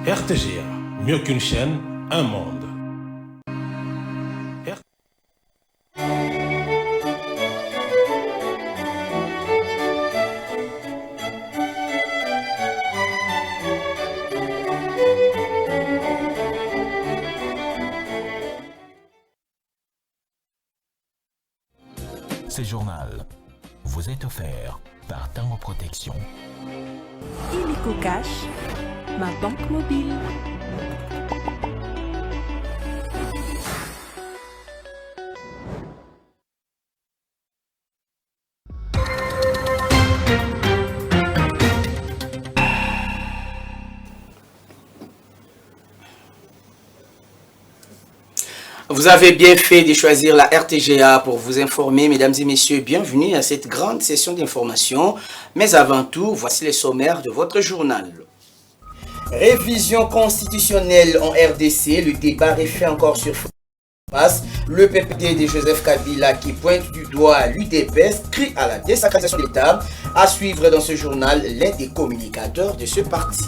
RTGA, mieux qu'une chaîne, un monde. Ce journal vous est offert par Tango Protection. Illico Cash, ma banque mobile. Vous avez bien fait de choisir la RTGA pour vous informer, mesdames et messieurs. Bienvenue à cette grande session d'information. Mais avant tout, voici les sommaires de votre journal. Révision constitutionnelle en RDC, le débat refait encore sur face. Le PPD de Joseph Kabila qui pointe du doigt l'UDPS crie à la désacralisation de l'État. À suivre dans ce journal l'un des communicateurs de ce parti.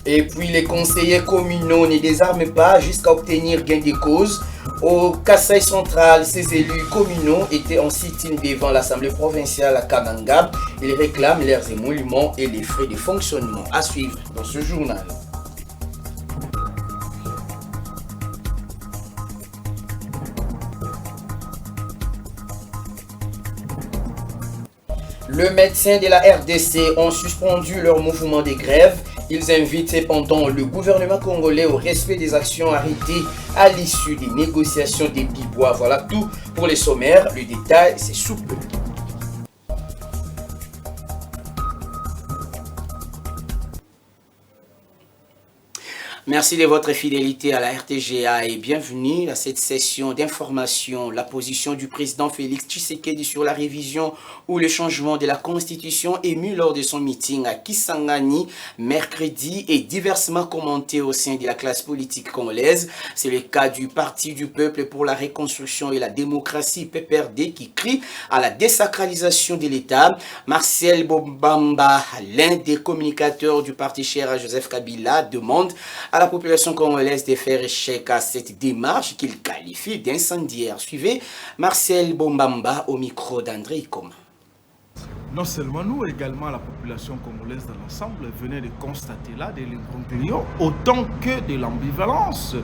Et puis les conseillers communaux ne désarment pas jusqu'à obtenir gain de cause. Au Kasaï central, ces élus communaux étaient en sit-in devant l'Assemblée provinciale à Kananga. Ils réclament leurs émoluments et les frais de fonctionnement. À suivre dans ce journal. Les médecins de la RDC ont suspendu leur mouvement de grève. Ils invitent cependant le gouvernement congolais au respect des actions arrêtées à l'issue des négociations des Bibois. Voilà tout pour les sommaires. Le détail, c'est sous peu. Merci de votre fidélité à la RTGA et bienvenue à cette session d'information. La position du président Félix Tshisekedi sur la révision ou le changement de la Constitution émue lors de son meeting à Kisangani mercredi est diversement commentée au sein de la classe politique congolaise. C'est le cas du Parti du Peuple pour la Reconstruction et la Démocratie, PPRD, qui crie à la désacralisation de l'État. Marcel Bombamba, l'un des communicateurs du parti cher à Joseph Kabila, demande à la population congolaise de faire échec à cette démarche qu'il qualifie d'incendiaire. Suivez Marcel Bombamba au micro d'André Ikoma. Non seulement nous, également la population congolaise dans l'ensemble venait de constater là de l'incompréhension autant que de l'ambivalence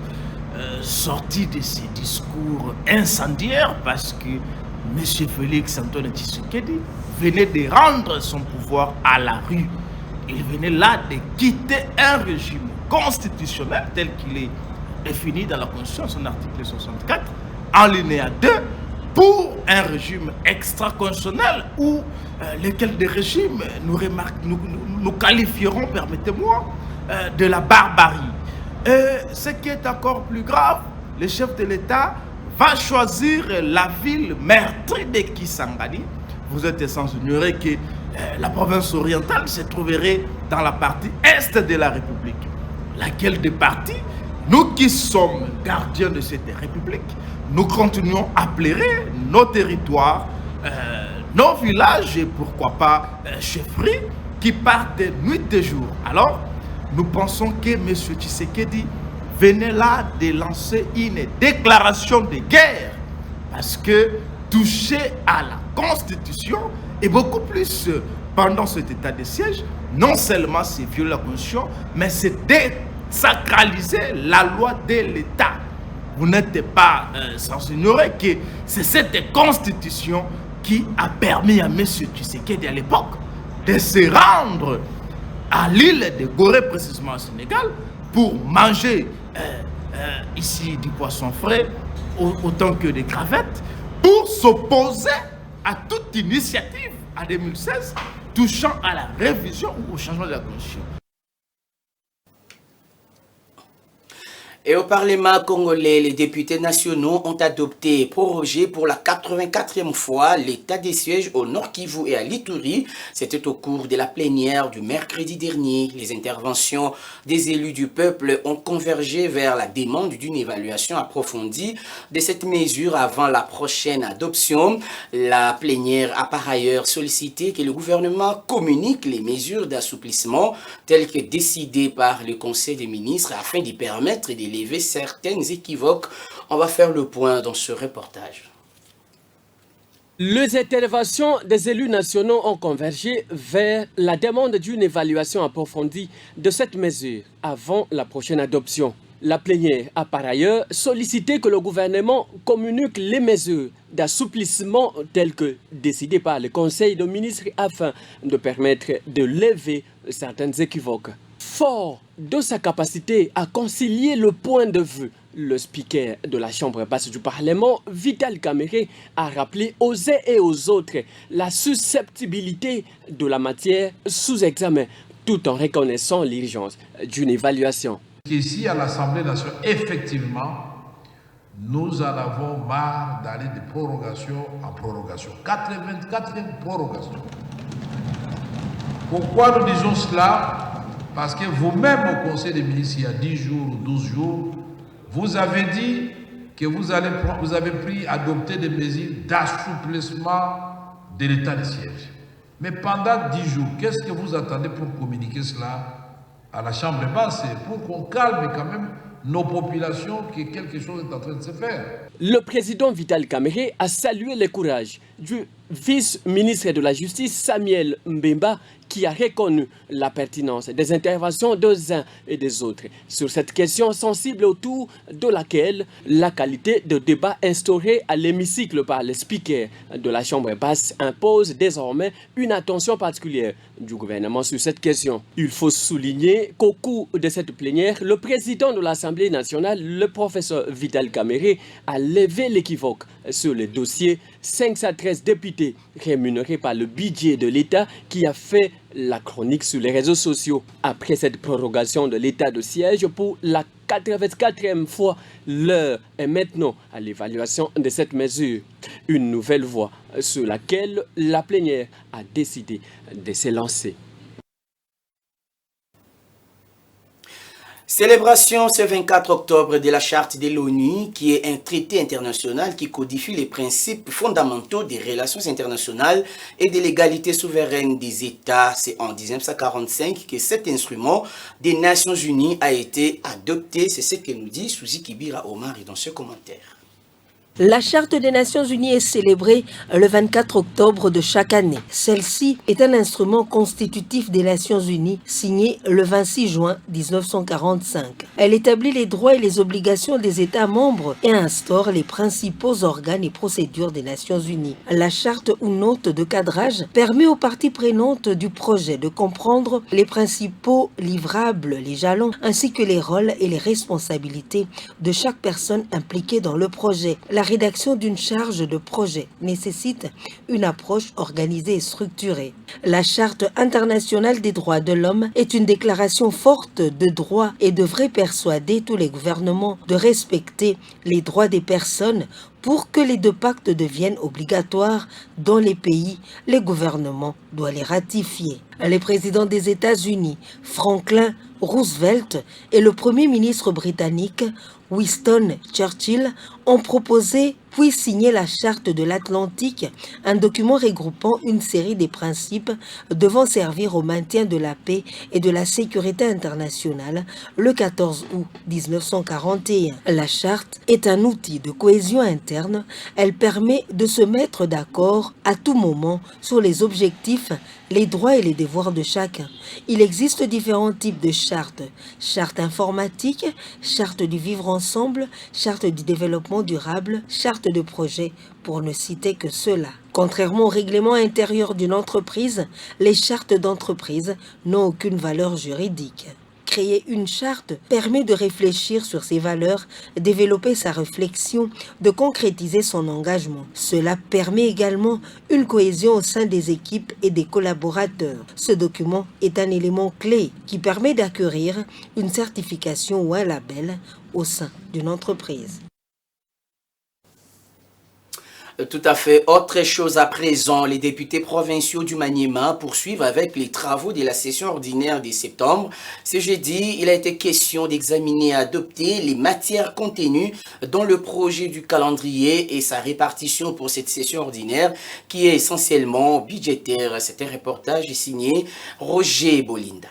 sortie de ces discours incendiaires parce que M. Félix Antoine Tshisekedi venait de rendre son pouvoir à la rue. Il venait là de quitter un régime constitutionnel tel qu'il est défini dans la Constitution, son article 64, en linéa 2, pour un régime extra-constitutionnel où lesquels des régimes nous qualifierons, permettez-moi, de la barbarie. Et ce qui est encore plus grave, le chef de l'État va choisir la ville meurtrie de Kisangani. Vous êtes sans ignorer que la province orientale se trouverait dans la partie est de la République. Laquelle des parties, nous qui sommes gardiens de cette République, nous continuons à plairer nos territoires, nos villages et pourquoi pas chefferies qui partent de nuit et jour. Alors, nous pensons que M. Tshisekedi venait là de lancer une déclaration de guerre parce que toucher à la Constitution et beaucoup plus pendant cet état de siège, non seulement c'est violer la Constitution, mais c'est désacraliser la loi de l'État. Vous n'êtes pas sans ignorer que c'est cette Constitution qui a permis à M. Tshisekedi à l'époque de se rendre à l'île de Gorée, précisément au Sénégal, pour manger ici du poisson frais autant que des crevettes, pour s'opposer à toute initiative en 2016 touchant à la révision ou au changement de la Constitution. Et au Parlement congolais, les députés nationaux ont adopté et prorogé pour la 84e fois l'état des sièges au Nord Kivu et à l'Ituri. C'était au cours de la plénière du mercredi dernier. Les interventions des élus du peuple ont convergé vers la demande d'une évaluation approfondie de cette mesure avant la prochaine adoption. La plénière a par ailleurs sollicité que le gouvernement communique les mesures d'assouplissement telles que décidées par le Conseil des ministres afin d'y permettre de lever certaines équivoques. On va faire le point dans ce reportage. Les interventions des élus nationaux ont convergé vers la demande d'une évaluation approfondie de cette mesure avant la prochaine adoption. La plénière a par ailleurs sollicité que le gouvernement communique les mesures d'assouplissement telles que décidées par le Conseil des ministres afin de permettre de lever certaines équivoques. Fort de sa capacité à concilier le point de vue, le speaker de la Chambre basse du Parlement, Vital Kamerhe, a rappelé aux uns et aux autres la susceptibilité de la matière sous examen, tout en reconnaissant l'urgence d'une évaluation. Ici, à l'Assemblée nationale, effectivement, nous en avons marre d'aller de prorogation en prorogation. 84e prorogation. Pourquoi nous disons cela? Parce que vous-même au Conseil des ministres, il y a 10 jours ou 12 jours, vous avez dit que vous avez adopté des mesures d'assouplissement de l'état de siège. Mais pendant 10 jours, qu'est-ce que vous attendez pour communiquer cela à la Chambre basse? Pour qu'on calme quand même nos populations, que quelque chose est en train de se faire. Le président Vital Kamerhe a salué le courage du vice-ministre de la Justice, Samuel Mbemba, qui a reconnu la pertinence des interventions des uns et des autres sur cette question sensible autour de laquelle la qualité de débat instaurée à l'hémicycle par le speaker de la Chambre basse impose désormais une attention particulière du gouvernement sur cette question. Il faut souligner qu'au cours de cette plénière, le président de l'Assemblée nationale, le professeur Vital Kamerhe, a levé l'équivoque sur le dossier 513 députés rémunérés par le budget de l'État qui a fait la chronique sur les réseaux sociaux. Après cette prorogation de l'état de siège pour la 84e fois, l'heure est maintenant à l'évaluation de cette mesure. Une nouvelle voie sur laquelle la plénière a décidé de se lancer. Célébration ce 24 octobre de la Charte de l'ONU, qui est un traité international qui codifie les principes fondamentaux des relations internationales et de l'égalité souveraine des États. C'est en 1945 que cet instrument des Nations Unies a été adopté. C'est ce que nous dit Suzy Kibira Omar dans ce commentaire. La Charte des Nations Unies est célébrée le 24 octobre de chaque année. Celle-ci est un instrument constitutif des Nations Unies signé le 26 juin 1945. Elle établit les droits et les obligations des États membres et instaure les principaux organes et procédures des Nations Unies. La charte ou note de cadrage permet aux parties prenantes du projet de comprendre les principaux livrables, les jalons, ainsi que les rôles et les responsabilités de chaque personne impliquée dans le projet. La rédaction d'une charge de projet nécessite une approche organisée et structurée. La Charte internationale des droits de l'homme est une déclaration forte de droits et devrait persuader tous les gouvernements de respecter les droits des personnes. Pour que les deux pactes deviennent obligatoires dans les pays, les gouvernements doivent les ratifier. Le président des États-Unis, Franklin Roosevelt, et le premier ministre britannique, Winston Churchill, ont proposé puis signé la Charte de l'Atlantique, un document regroupant une série de principes devant servir au maintien de la paix et de la sécurité internationale le 14 août 1941. La Charte est un outil de cohésion interne. Elle permet de se mettre d'accord à tout moment sur les objectifs, les droits et les devoirs de chacun. Il existe différents types de chartes. Charte informatique, charte du vivre ensemble, charte du développement durable, charte de projet, pour ne citer que cela. Contrairement au règlement intérieur d'une entreprise, les chartes d'entreprise n'ont aucune valeur juridique. Créer une charte permet de réfléchir sur ses valeurs, développer sa réflexion, de concrétiser son engagement. Cela permet également une cohésion au sein des équipes et des collaborateurs. Ce document est un élément clé qui permet d'acquérir une certification ou un label au sein d'une entreprise. Tout à fait. Autre chose à présent, les députés provinciaux du Maniema poursuivent avec les travaux de la session ordinaire de septembre. Ce jeudi, il a été question d'examiner et adopter les matières contenues dans le projet du calendrier et sa répartition pour cette session ordinaire qui est essentiellement budgétaire. Cet reportage est signé Roger Bolinda.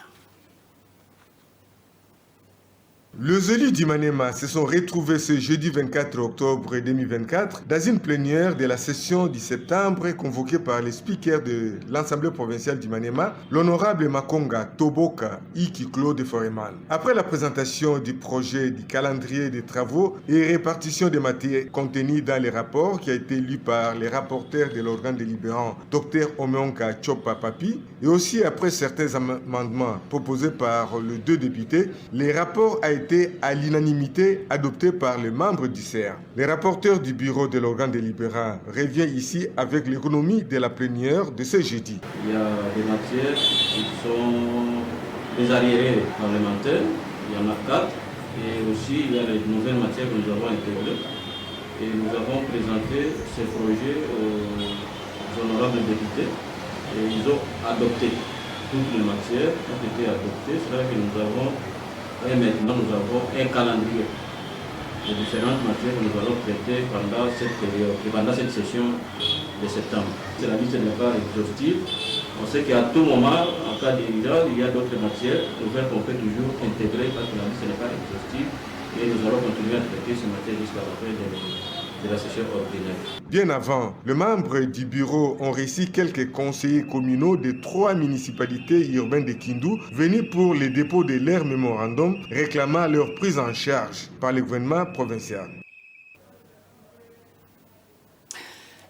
Les élus du Maniema se sont retrouvés ce jeudi 24 octobre 2024 dans une plénière de la session du septembre convoquée par le speaker de l'Assemblée provinciale du Maniema, l'honorable Makonga Toboka Iki Claude Foreman. Après la présentation du projet du calendrier des travaux et répartition des matières contenues dans les rapports qui a été lu par les rapporteurs de l'organe délibérant Dr Omeonka Chopa Papi et aussi après certains amendements proposés par les deux députés, les rapports a été à l'unanimité adopté par les membres du CER. Les rapporteurs du bureau de l'organe délibérant revient ici avec l'économie de la plénière de ce jeudi. Il y a des matières qui sont des arriérés parlementaires, il y en a 4, et aussi il y a les nouvelles matières que nous avons intégrées. Et nous avons présenté ces projets aux honorables députés et ils ont adopté. Toutes les matières ont été adoptées, c'est là que nous avons. Et maintenant, nous avons un calendrier de différentes matières que nous allons traiter pendant cette période, pendant cette session de septembre. La liste n'est pas exhaustive. On sait qu'à tout moment, en cas d'urgence, il y a d'autres matières nouvelles qu'on peut toujours intégrer parce que la liste n'est pas exhaustive. Et nous allons continuer à traiter ces matières jusqu'à la fin de la session ordinaire. Bien avant, les membres du bureau ont reçu quelques conseillers communaux de 3 municipalités urbaines de Kindu venus pour le dépôt de leur mémorandum réclamant leur prise en charge par le gouvernement provincial.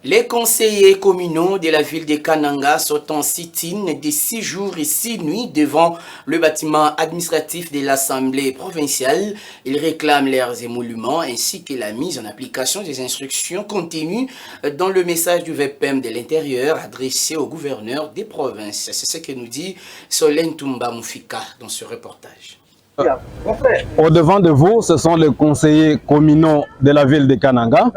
Les conseillers communaux de la ville de Kananga sont en sit-in de 6 jours et 6 nuits devant le bâtiment administratif de l'Assemblée provinciale. Ils réclament leurs émoluments ainsi que la mise en application des instructions contenues dans le message du VPM de l'Intérieur adressé au gouverneur des provinces. C'est ce que nous dit Solène Toumba Moufika dans ce reportage. Au-devant de vous, ce sont les conseillers communaux de la ville de Kananga.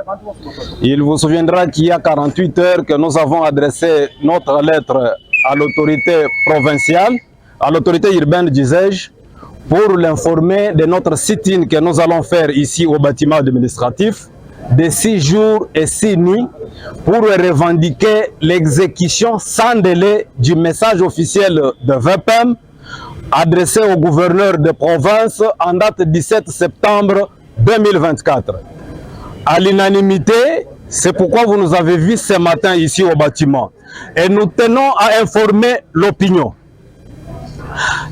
Il vous souviendra qu'il y a 48 heures que nous avons adressé notre lettre à l'autorité provinciale, à l'autorité urbaine, disais-je, pour l'informer de notre sit-in que nous allons faire ici au bâtiment administratif de 6 jours et 6 nuits pour revendiquer l'exécution sans délai du message officiel de VPM adressé au gouverneur de province en date 17 septembre 2024. À l'unanimité, c'est pourquoi vous nous avez vus ce matin ici au bâtiment. Et nous tenons à informer l'opinion.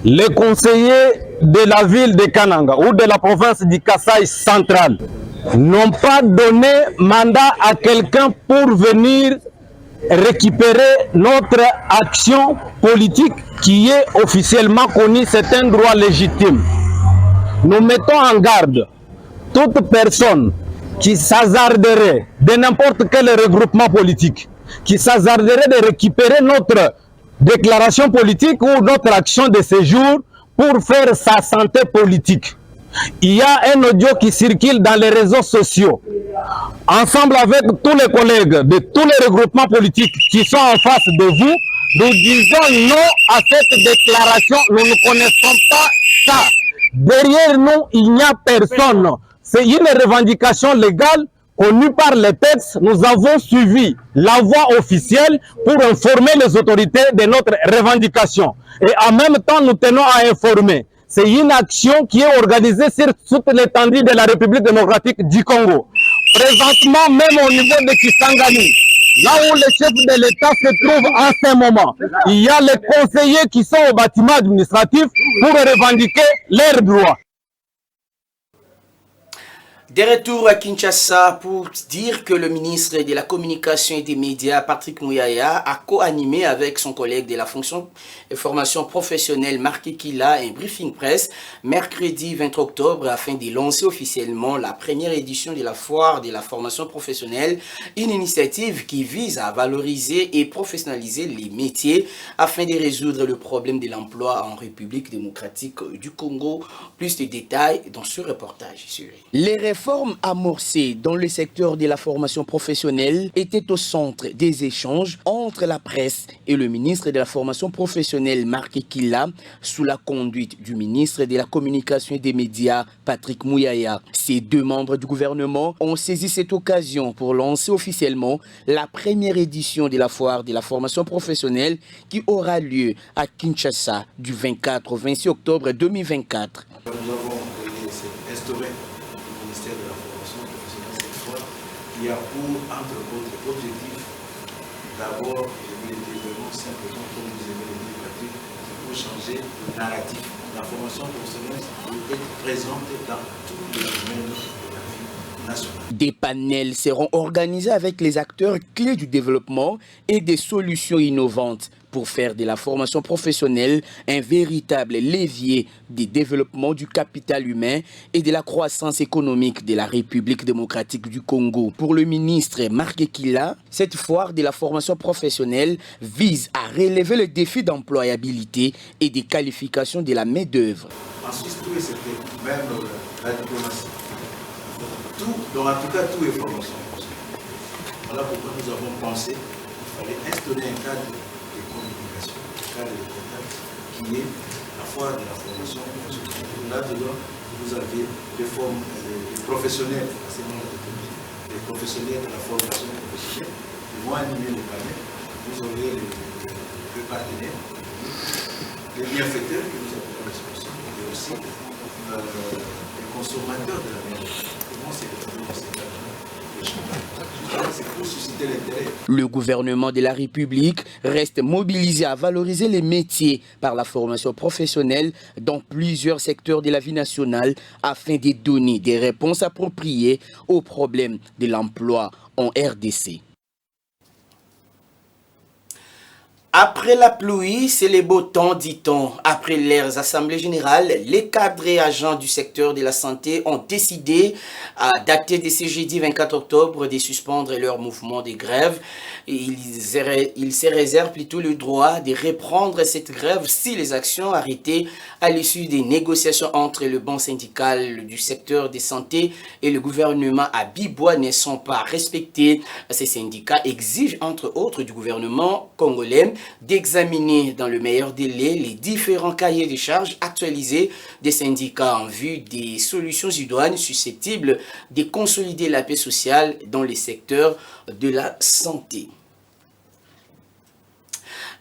Les conseillers de la ville de Kananga ou de la province du Kasaï central n'ont pas donné mandat à quelqu'un pour venir récupérer notre action politique qui est officiellement connue, c'est un droit légitime. Nous mettons en garde toute personne qui s'hasarderait de n'importe quel regroupement politique, qui s'hasarderait de récupérer notre déclaration politique ou notre action de séjour pour faire sa santé politique. Il y a un audio qui circule dans les réseaux sociaux. Ensemble avec tous les collègues de tous les regroupements politiques qui sont en face de vous, nous disons non à cette déclaration. Nous ne connaissons pas ça. Derrière nous, il n'y a personne. C'est une revendication légale connue par les textes. Nous avons suivi la voie officielle pour informer les autorités de notre revendication. Et en même temps, nous tenons à informer. C'est une action qui est organisée sur toute l'étendue de la République démocratique du Congo. Présentement, même au niveau de Kisangani, là où le chef de l'État se trouve en ce moment, il y a les conseillers qui sont au bâtiment administratif pour revendiquer leurs droits. De retour à Kinshasa pour dire que le ministre de la Communication et des Médias, Patrick Mouyaya, a co-animé avec son collègue de la fonction et formation professionnelle, Marc Kila, un briefing presse mercredi 23 octobre afin de lancer officiellement la première édition de la foire de la formation professionnelle, une initiative qui vise à valoriser et professionnaliser les métiers afin de résoudre le problème de l'emploi en République démocratique du Congo. Plus de détails dans ce reportage. Les réformes amorcées dans le secteur de la formation professionnelle étaient au centre des échanges entre la presse et le ministre de la formation professionnelle Marc Kila sous la conduite du ministre de la Communication et des Médias Patrick Mouyaya. Ces deux membres du gouvernement ont saisi cette occasion pour lancer officiellement la première édition de la foire de la formation professionnelle qui aura lieu à Kinshasa du 24 au 26 octobre 2024. Nous avons instauré le ministère de la formation professionnelle cette fois, qui a pour, entre autres objectifs, d'abord, je vais le dire vraiment simplement, comme vous avez dit, Patrick, c'est pour changer le narratif. La formation professionnelle doit être présente dans tous les domaines de la vie nationale. Des panels seront organisés avec les acteurs clés du développement et des solutions innovantes pour faire de la formation professionnelle un véritable levier du développement du capital humain et de la croissance économique de la République démocratique du Congo. Pour le ministre Marc Kila, cette foire de la formation professionnelle vise à relever le défi d'employabilité et de qualification de la main-d'œuvre. En Suisse, tout est secteur, même la diplomatie. Tout, donc en tout cas, tout est formation professionnelle. Voilà pourquoi nous avons pensé qu'il fallait instaurer un cadre de communication, un cadre de contact qui est la foire de la formation professionnelle. Là-dedans, vous avez des formes des professionnels, les professionnels de la formation professionnelle, ils vont animer les panels, vous aurez les partenaires, les bienfaiteurs que nous avons à disposition, et aussi les consommateurs de la main-d'œuvre. Le gouvernement de la République reste mobilisé à valoriser les métiers par la formation professionnelle dans plusieurs secteurs de la vie nationale afin de donner des réponses appropriées aux problèmes de l'emploi en RDC. Après la pluie, c'est le beau temps, dit-on. Après leurs assemblées générales, les cadres et agents du secteur de la santé ont décidé, à dater de ce jeudi 24 octobre, de suspendre leur mouvement de grève. Ils se réservent plutôt le droit de reprendre cette grève si les actions arrêtées à l'issue des négociations entre le banc syndical du secteur de santé et le gouvernement à Bibois ne sont pas respectées. Ces syndicats exigent entre autres du gouvernement congolais d'examiner dans le meilleur délai les différents cahiers de charges actualisés des syndicats en vue des solutions idoines susceptibles de consolider la paix sociale dans les secteurs de la santé.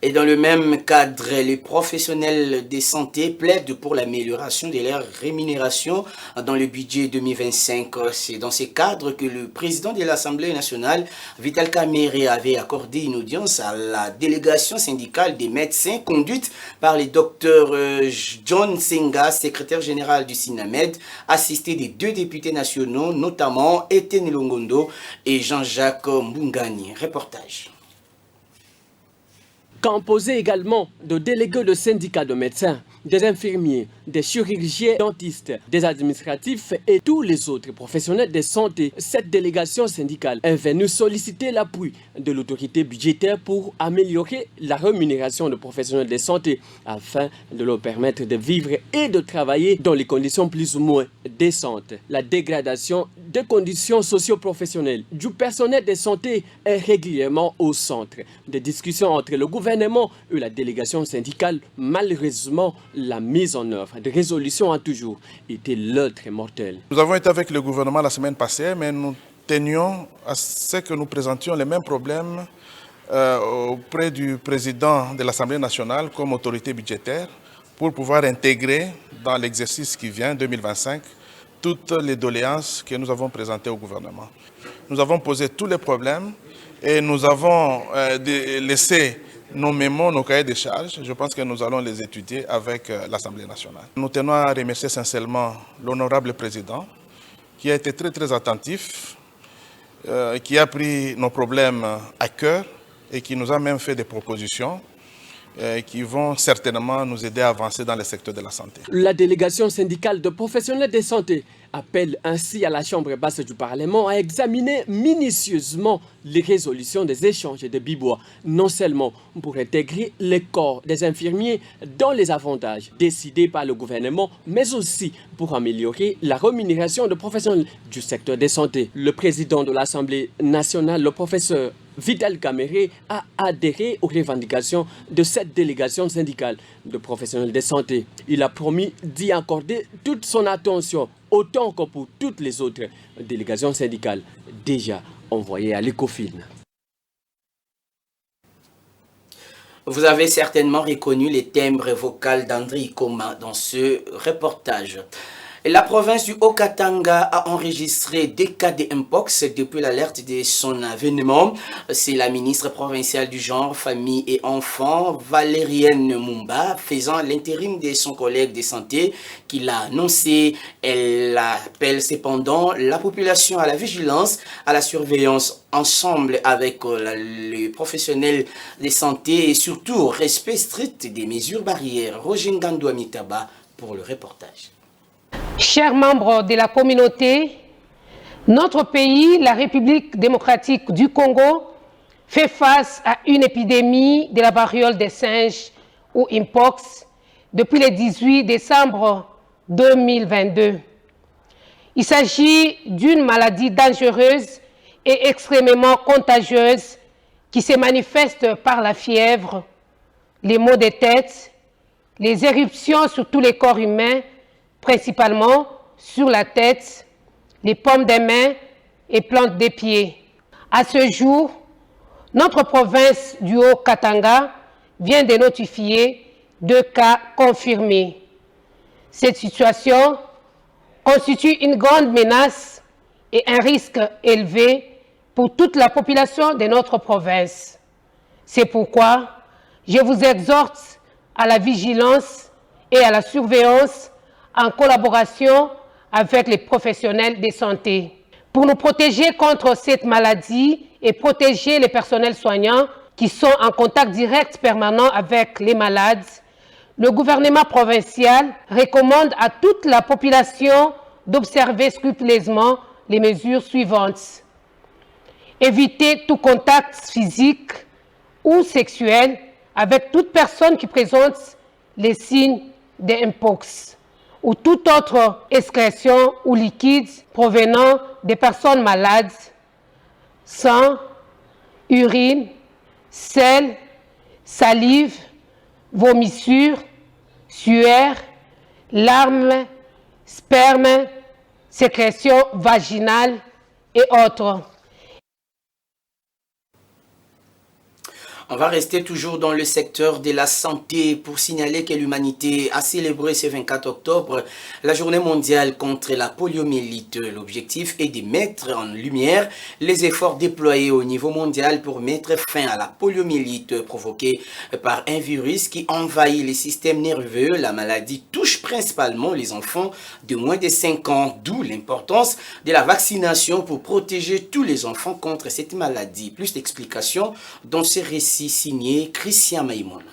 Et dans le même cadre, les professionnels de santé plaident pour l'amélioration de leur rémunération dans le budget 2025. C'est dans ce cadre que le président de l'Assemblée nationale, Vital Kamerhe, avait accordé une audience à la délégation syndicale des médecins conduite par le docteur John Senga, secrétaire général du SINAMED, assisté des deux députés nationaux, notamment Etienne Longondo et Jean-Jacques Mbungani. Reportage. Composé également de délégués de syndicats de médecins, des infirmiers, des chirurgiens, dentistes, des administratifs et tous les autres professionnels de santé, cette délégation syndicale est venue solliciter l'appui de l'autorité budgétaire pour améliorer la rémunération des professionnels de santé afin de leur permettre de vivre et de travailler dans les conditions plus ou moins décentes. La dégradation des conditions socio-professionnelles du personnel de santé est régulièrement au centre des discussions entre le gouvernement et la délégation syndicale. Malheureusement, la mise en œuvre de résolutions a toujours été l'autre mortelle. Nous avons été avec le gouvernement la semaine passée, mais nous tenions à ce que nous présentions les mêmes problèmes auprès du président de l'Assemblée nationale comme autorité budgétaire pour pouvoir intégrer dans l'exercice qui vient, 2025, toutes les doléances que nous avons présentées au gouvernement. Nous avons posé tous les problèmes et nous avons laissé nos mémos, nos cahiers de charges. Je pense que nous allons les étudier avec l'Assemblée nationale. Nous tenons à remercier sincèrement l'honorable président qui a été très attentif, qui a pris nos problèmes à cœur et qui nous a même fait des propositions qui vont certainement nous aider à avancer dans le secteur de la santé. La délégation syndicale de professionnels de santé appelle ainsi à la Chambre basse du Parlement à examiner minutieusement les résolutions des échanges de Bibois, non seulement pour intégrer les corps des infirmiers dans les avantages décidés par le gouvernement, mais aussi pour améliorer la rémunération de professionnels du secteur de santé. Le président de l'Assemblée nationale, le professeur Vital Kamerhe, a adhéré aux revendications de cette délégation syndicale de professionnels de santé. Il a promis d'y accorder toute son attention, autant que pour toutes les autres délégations syndicales déjà envoyées à l'ECOFIN. Vous avez certainement reconnu les timbres vocaux d'André Ikoma dans ce reportage. La province du Haut-Katanga a enregistré 2 cas de mpox depuis l'alerte de son avènement. C'est la ministre provinciale du genre, famille et enfants, Valérienne Mumba, faisant l'intérim de son collègue de santé qui l'a annoncé. Elle appelle cependant la population à la vigilance, à la surveillance ensemble avec les professionnels de santé et surtout au respect strict des mesures barrières. Roger Ngandou Amitaba pour le reportage. Chers membres de la communauté, notre pays, la République démocratique du Congo, fait face à une épidémie de la variole des singes ou Mpox depuis le 18 décembre 2022. Il s'agit d'une maladie dangereuse et extrêmement contagieuse qui se manifeste par la fièvre, les maux de tête, les éruptions sur tous les corps humains, principalement sur la tête, les paumes des mains et plantes des pieds. À ce jour, notre province du Haut-Katanga vient de notifier 2 cas confirmés. Cette situation constitue une grande menace et un risque élevé pour toute la population de notre province. C'est pourquoi je vous exhorte à la vigilance et à la surveillance en collaboration avec les professionnels de santé. Pour nous protéger contre cette maladie et protéger les personnels soignants qui sont en contact direct permanent avec les malades, le gouvernement provincial recommande à toute la population d'observer scrupuleusement les mesures suivantes. Éviter tout contact physique ou sexuel avec toute personne qui présente les signes de Mpox ou toute autre excrétion ou liquide provenant des personnes malades, sang, urine, sel, salive, vomissure, sueur, larmes, sperme, sécrétion vaginale et autres. On va rester toujours dans le secteur de la santé pour signaler que l'humanité a célébré ce 24 octobre la journée mondiale contre la poliomyélite. L'objectif est de mettre en lumière les efforts déployés au niveau mondial pour mettre fin à la poliomyélite provoquée par un virus qui envahit les systèmes nerveux. La maladie touche principalement les enfants de moins de 5 ans, d'où l'importance de la vaccination pour protéger tous les enfants contre cette maladie. Plus d'explications dans ce récit signé Christian Maïmona.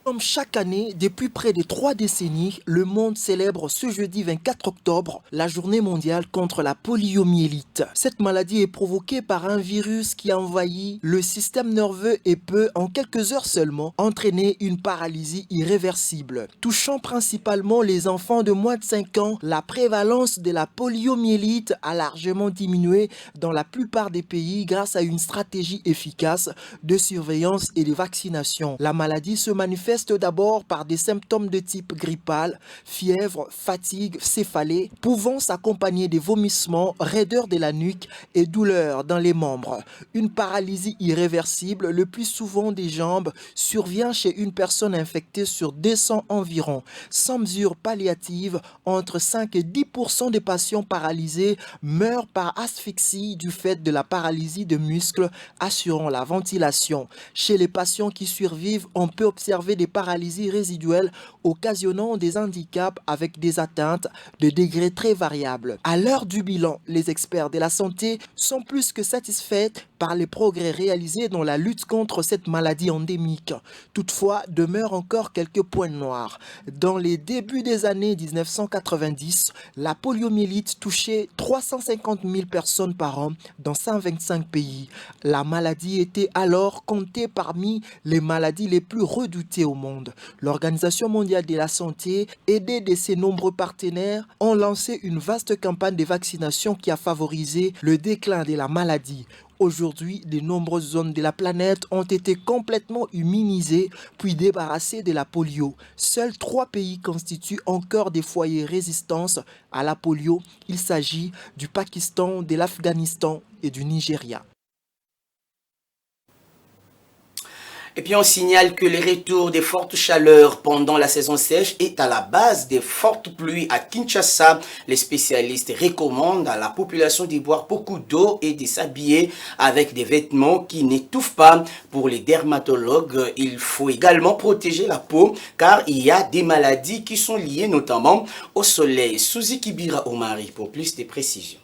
Comme chaque année, depuis près de 3 décennies, le monde célèbre ce jeudi 24 octobre la journée mondiale contre la poliomyélite. Cette maladie est provoquée par un virus qui envahit le système nerveux et peut, en quelques heures seulement, entraîner une paralysie irréversible. Touchant principalement les enfants de moins de 5 ans, la prévalence de la poliomyélite a largement diminué dans la plupart des pays grâce à une stratégie efficace de surveillance et de vaccination. La maladie se manifeste d'abord par des symptômes de type grippal, fièvre, fatigue, céphalée, pouvant s'accompagner des vomissements, raideur de la nuque et douleurs dans les membres. Une paralysie irréversible, le plus souvent des jambes, survient chez une personne infectée sur 200 environ. Sans mesure palliative, entre 5 et 10% des patients paralysés meurent par asphyxie du fait de la paralysie de muscles assurant la ventilation. Chez les patients qui survivent, on peut observer des des paralysies résiduelles occasionnant des handicaps avec des atteintes de degrés très variables. À l'heure du bilan, les experts de la santé sont plus que satisfaits par les progrès réalisés dans la lutte contre cette maladie endémique. Toutefois, demeurent encore quelques points noirs. Dans les débuts des années 1990, la poliomyélite touchait 350 000 personnes par an dans 125 pays. La maladie était alors comptée parmi les maladies les plus redoutées au monde. L'Organisation mondiale de la santé, aidée de ses nombreux partenaires, ont lancé une vaste campagne de vaccination qui a favorisé le déclin de la maladie. Aujourd'hui, de nombreuses zones de la planète ont été complètement immunisées puis débarrassées de la polio. Seuls 3 pays constituent encore des foyers résistance à la polio. Il s'agit du Pakistan, de l'Afghanistan et du Nigeria. Et puis on signale que le retour des fortes chaleurs pendant la saison sèche est à la base des fortes pluies à Kinshasa. Les spécialistes recommandent à la population de boire beaucoup d'eau et de s'habiller avec des vêtements qui n'étouffent pas. Pour les dermatologues, il faut également protéger la peau car il y a des maladies qui sont liées notamment au soleil. Suzy Kibira Omari pour plus de précisions.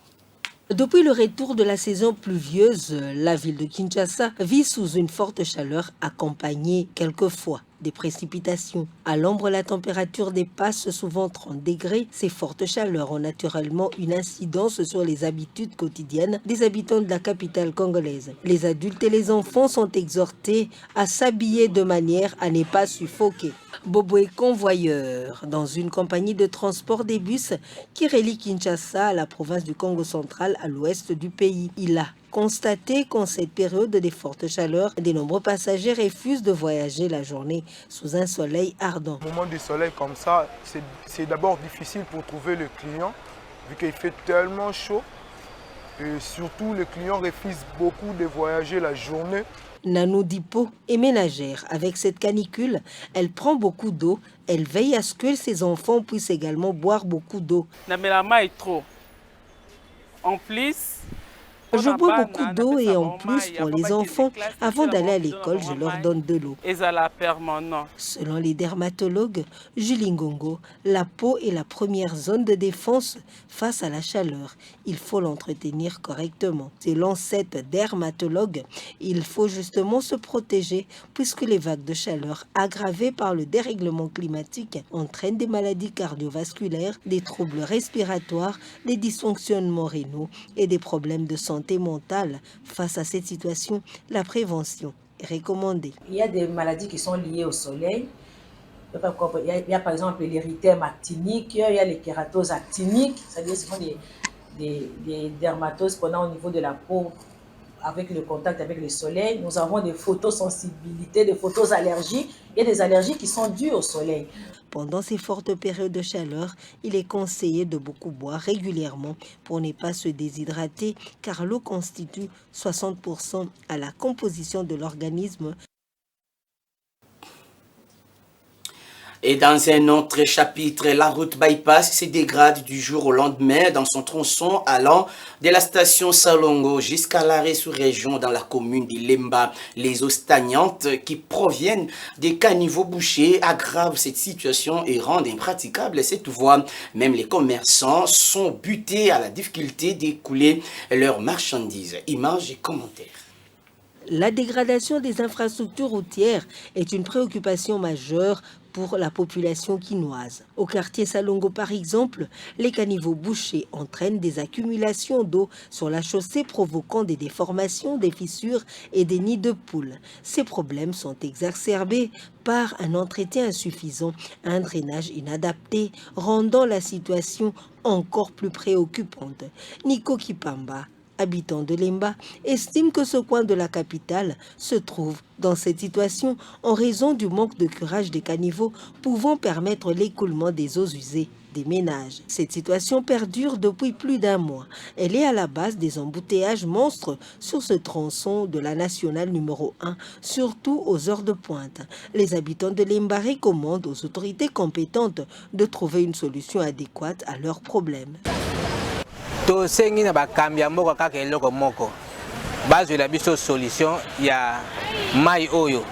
Depuis le retour de la saison pluvieuse, la ville de Kinshasa vit sous une forte chaleur accompagnée quelquefois des précipitations. À l'ombre, la température dépasse souvent 30 degrés. Ces fortes chaleurs ont naturellement une incidence sur les habitudes quotidiennes des habitants de la capitale congolaise. Les adultes et les enfants sont exhortés à s'habiller de manière à ne pas suffoquer. Bobo est convoyeur dans une compagnie de transport des bus qui relie Kinshasa à la province du Congo central à l'ouest du pays. Il a constaté qu'en cette période de forte chaleur, de nombreux passagers refusent de voyager la journée sous un soleil ardent. Au moment du soleil comme ça, c'est d'abord difficile pour trouver le client, vu qu'il fait tellement chaud. Et surtout, les clients refusent beaucoup de voyager la journée. Nanou Dipo est ménagère. Avec cette canicule, elle prend beaucoup d'eau. Elle veille à ce que ses enfants puissent également boire beaucoup d'eau. Trop. En plus, je bois beaucoup d'eau et en plus pour les enfants, avant d'aller à l'école, je leur donne de l'eau. Selon les dermatologues, Julie Ngongo, la peau est la première zone de défense face à la chaleur. Il faut l'entretenir correctement. Selon cette dermatologue, il faut justement se protéger puisque les vagues de chaleur aggravées par le dérèglement climatique entraînent des maladies cardiovasculaires, des troubles respiratoires, des dysfonctionnements rénaux et des problèmes de santé mentale. Face à cette situation, la prévention est recommandée. Il y a des maladies qui sont liées au soleil. Il y a par exemple l'érythème actinique, il y a les kératoses actiniques, c'est-à-dire ce sont des dermatoses qu'on a au niveau de la peau avec le contact avec le soleil. Nous avons des photosensibilités, des photoallergies. Il y a des allergies qui sont dues au soleil. Pendant ces fortes périodes de chaleur, il est conseillé de beaucoup boire régulièrement pour ne pas se déshydrater car l'eau constitue 60% à la composition de l'organisme. Et dans un autre chapitre, la route bypass se dégrade du jour au lendemain dans son tronçon allant de la station Salongo jusqu'à l'arrêt sous-région dans la commune de Lemba. Les eaux stagnantes qui proviennent des caniveaux bouchés aggravent cette situation et rendent impraticable cette voie. Même les commerçants sont butés à la difficulté d'écouler leurs marchandises. Images et commentaires. La dégradation des infrastructures routières est une préoccupation majeure pour la population quinoise. Au quartier Salongo par exemple, les caniveaux bouchés entraînent des accumulations d'eau sur la chaussée provoquant des déformations, des fissures et des nids de poules. Ces problèmes sont exacerbés par un entretien insuffisant, un drainage inadapté, rendant la situation encore plus préoccupante. Nico Kipamba, habitant de Lemba, estime que ce coin de la capitale se trouve dans cette situation en raison du manque de curage des caniveaux pouvant permettre l'écoulement des eaux usées des ménages. Cette situation perdure depuis plus d'un mois. Elle est à la base des embouteillages monstres sur ce tronçon de la nationale numéro 1, surtout aux heures de pointe. Les habitants de Lemba recommandent aux autorités compétentes de trouver une solution adéquate à leurs problèmes. tosengi na bakambi ya mboka kaka eloko moko bazwela biso solution ya mai oyo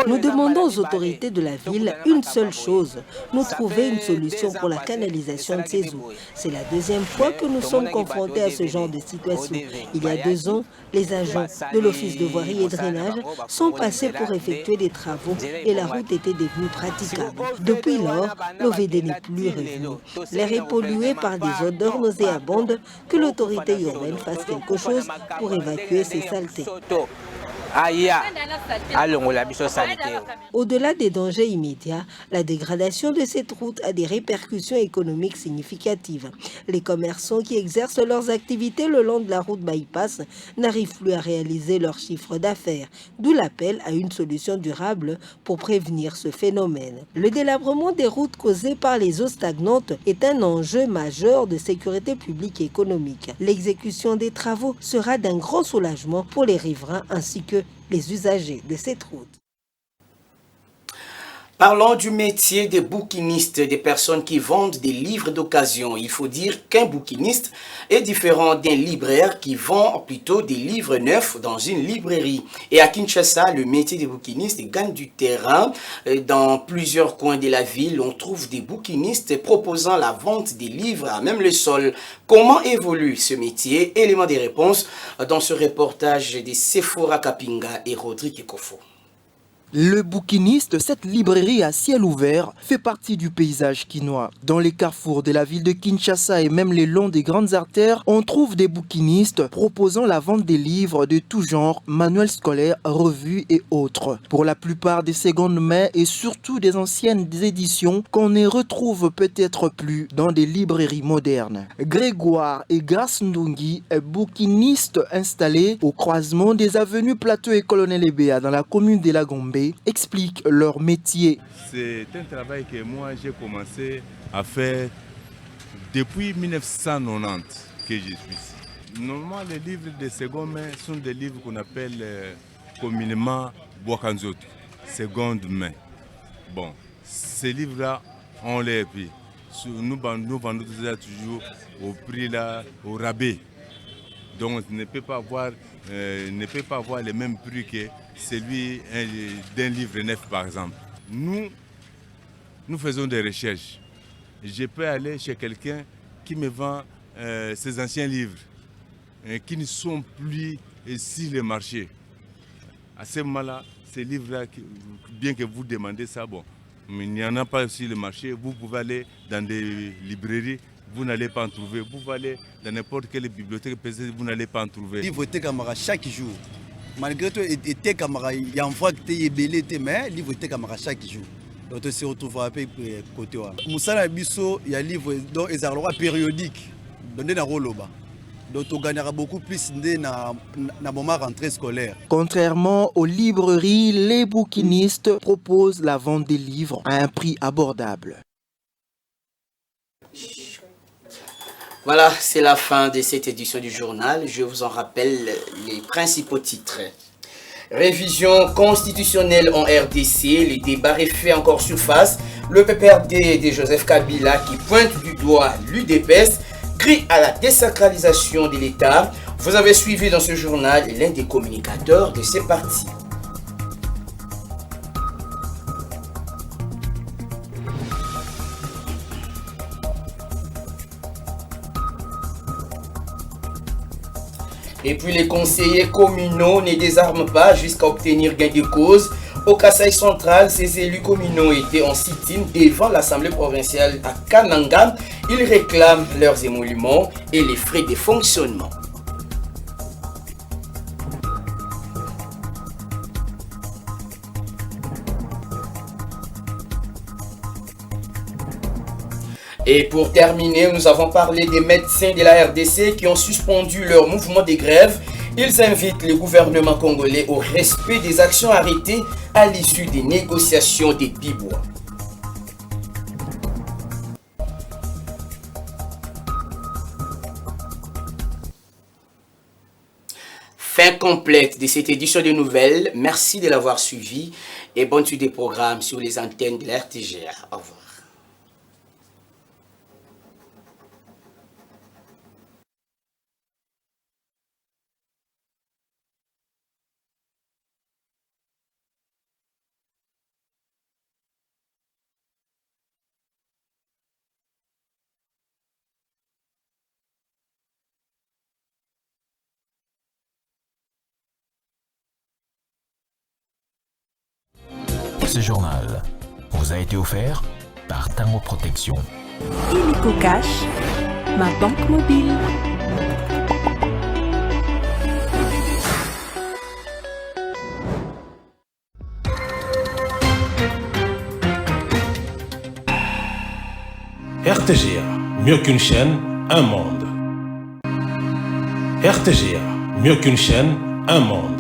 Nous demandons aux autorités de la ville une seule chose, nous trouver une solution pour la canalisation de ces eaux. C'est la deuxième fois que nous sommes confrontés à ce genre de situation. Il y a 2 ans, les agents de l'Office de voirie et drainage sont passés pour effectuer des travaux et la route était devenue praticable. Depuis lors, l'OVD n'est plus revenu. L'air est pollué par des odeurs nauséabondes. Que l'autorité urbaine fasse quelque chose pour évacuer ces saletés. Au-delà des dangers immédiats, la dégradation de cette route a des répercussions économiques significatives. Les commerçants qui exercent leurs activités le long de la route bypass n'arrivent plus à réaliser leur chiffre d'affaires, d'où l'appel à une solution durable pour prévenir ce phénomène. Le délabrement des routes causé par les eaux stagnantes est un enjeu majeur de sécurité publique et économique. L'exécution des travaux sera d'un grand soulagement pour les riverains ainsi que les usagers de cette route. Parlons du métier des bouquinistes, des personnes qui vendent des livres d'occasion. Il faut dire qu'un bouquiniste est différent d'un libraire qui vend plutôt des livres neufs dans une librairie. Et à Kinshasa, le métier des bouquinistes gagne du terrain. Dans plusieurs coins de la ville, on trouve des bouquinistes proposant la vente des livres à même le sol. Comment évolue ce métier? Élément des réponses dans ce reportage de Sephora Kapinga et Rodrigue Ekofo. Le bouquiniste, cette librairie à ciel ouvert, fait partie du paysage quinois. Dans les carrefours de la ville de Kinshasa et même les longs des grandes artères, on trouve des bouquinistes proposant la vente des livres de tout genre, manuels scolaires, revues et autres. Pour la plupart des secondes mains et surtout des anciennes éditions qu'on ne retrouve peut-être plus dans des librairies modernes. Grégoire et Grace Ndungi, bouquinistes installés au croisement des avenues Plateau et Colonel Ebea dans la commune de la Gombe, expliquent leur métier. C'est un travail que moi j'ai commencé à faire depuis 1990 que je suis ici. Normalement, les livres de seconde main sont des livres qu'on appelle communément Boakanzoto, seconde main. Bon, ces livres-là, on les pris. Nous vendons toujours au prix là, au rabais. Donc, on ne peut pas avoir le même prix que celui d'un livre neuf, par exemple. Nous faisons des recherches. Je peux aller chez quelqu'un qui me vend ses anciens livres, qui ne sont plus sur le marché. À ce moment-là, ces livres-là, bien que vous demandez ça, bon, mais il n'y en a pas sur le marché. Vous pouvez aller dans des librairies, vous n'allez pas en trouver. Vous pouvez aller dans n'importe quelle bibliothèque, vous n'allez pas en trouver. Livre était camarade chaque jour. Malgré tout, était camarade, il y a un fois que tu es belé, mais livre était camarade chaque jour. Donc on se retrouve à peu côté. Moussala Bisso, il y a un livre dont ils ont périodique. Donc on gagnera beaucoup plus dans la rentrée scolaire. Contrairement aux librairies, les bouquinistes proposent la vente des livres à un prix abordable. Voilà, c'est la fin de cette édition du journal. Je vous en rappelle les principaux titres. Révision constitutionnelle en RDC, les débats refait encore surface. Le PPRD de Joseph Kabila qui pointe du doigt l'UDPS, crie à la désacralisation de l'État. Vous avez suivi dans ce journal l'un des communicateurs de ces partis. Et puis les conseillers communaux ne désarment pas jusqu'à obtenir gain de cause. Au Kasaï central, ces élus communaux étaient en sit-in devant l'Assemblée provinciale à Kananga. Ils réclament leurs émoluments et les frais de fonctionnement. Et pour terminer, nous avons parlé des médecins de la RDC qui ont suspendu leur mouvement de grève. Ils invitent le gouvernement congolais au respect des actions arrêtées à l'issue des négociations des Bibois. Fin complète de cette édition de nouvelles. Merci de l'avoir suivi et bonne suite des programmes sur les antennes de la RTGA. Au revoir. Ce journal vous a été offert par Tango Protection. Illico Cash, ma banque mobile. RTGA, mieux qu'une chaîne, un monde. RTGA, mieux qu'une chaîne, un monde.